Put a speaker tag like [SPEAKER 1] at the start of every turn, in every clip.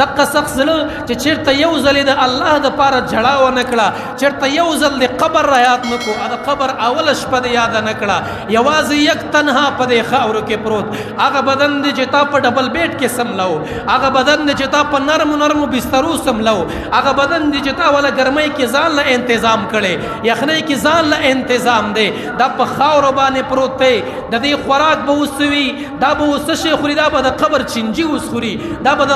[SPEAKER 1] دغه سخت زړه چې چېرته یو ځل د الله دپاره جړا ونه کړه، چېرته یو ځل د قبر را یاد نه کړو، د قبر اوله شپه دې یاده نه کړه، یوازې یک تنها په دې خاورو کې پروت هغه بدن دی چې تا په ډبل بیډ کې سملو، هغه بدن دی چې تا په نرمو نرمو بسترو سملو، هغه بدن دی چې تا ولا ګرمۍ کې ځان له انتظام کړی، یخنۍ کې ځان له انتظام دی، دا په خاورو باندې پروت دی، د دې خوراک به اوس وي، دا به اوس څه شی خوري، دا به د قبر چینجي اوس خوري، دا به د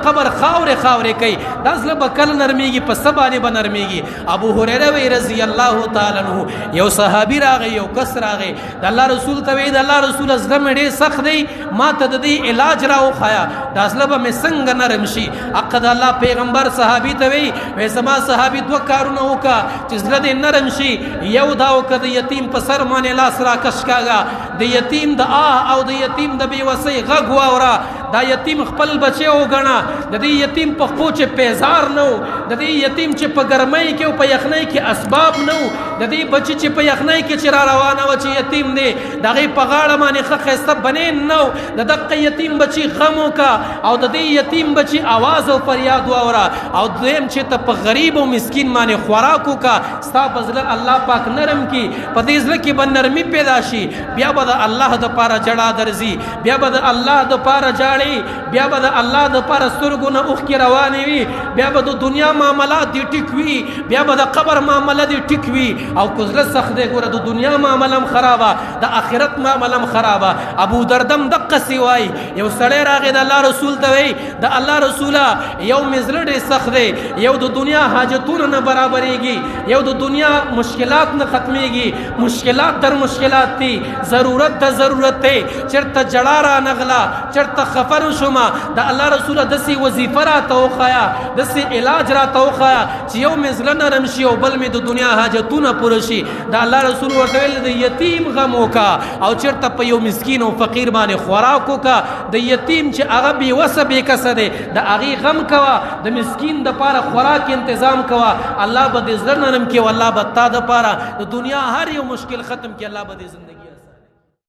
[SPEAKER 1] قبر خاورې خاورې کوي، دا زړه به کله نرمېږي، په څه باندې به نرمېږي. ابو هریره وی رضی الله تعالی عنه یو صحابي راغی، یو کس راغی د الله رسول ته وی د الله رسول زړه مې ډېر سخت دی، ما ته د دې علاج راوښیه، دا زړه به مې څنګه نرم شي. حق د الله پیغمبر صحابي ته وی زما صحابي دوه کارونه وکړه چې زړه دې نرم شي، یو دا وکړه د یتیم په سر باندې لاس راکش کاږه، د یتیم د آه او د یتیم د بېوسۍ غږ واوره، دا یتیم خپل بچی وګڼه، د دې یتیم په خپو چې پیزار نه و، د دې یتیم چې په ګرمۍ کې او په یخنۍ کې اسباب نه و، د دې بچي چې په یخنۍ کې چې را روانه وه چې یتیم دی د هغې په غاړه باندې ښه ښایسته بنین نه و، د دقه یتیم بچي غم وکړه او د دې یتیم بچي اواز او فریاد واوره، او دویم چې ته په غریب او مسکین باندې خوراک وکړه، ستا په زړه الله پاک نرم کي، په دې زړه کې به نرمي پیدا شي، بیا به د الله دپاره جړا درځي، بیا به د الله دپاره جاړي، بیا به د الله دپاره سترګو نه اوښکې روانې وي، بیا به د دنیا معاملات دې ټیک وي، بیا به د قبر معامله دې ټیک وي، او که زړه سخت دی ګوره د دنیا معامله هم خرابه، د آخرت معامله هم خرابه. ابو دردم دقسې وایي یو سړی راغی د الله رسول ته وایي د الله رسوله یو مې زړه ډېر سخت دی، یو د دنیا حاجتونه نه برابرېږي، یو د دنیا مشکلات نه ختمېږي، مشکلات در مشکلات دي، ضرورت د ضرورت دی، چېرته جړا را نغله، چېرته خفه نه شومه، د الله رسوله داسې وظیفه راته وښیه، داسې علاج راته وښیه چې یو مې زړه نرم شي او بل مې د دنیا حاجتونه پوره شي. د الله رسول ورته ویل د یتیم غم وکړه او چېرته په یو مسکین او فقیر باندې خوراک وکړه، د یتیم چې هغه بېوسه بېکسه دی د هغې غم کوه، د مسکین دپاره خوراک انتظام کوه، الله به دې زړه نرم کړي او الله به تا دپاره د دنیا هر یو مشکل ختم کړي، الله به دې زندګي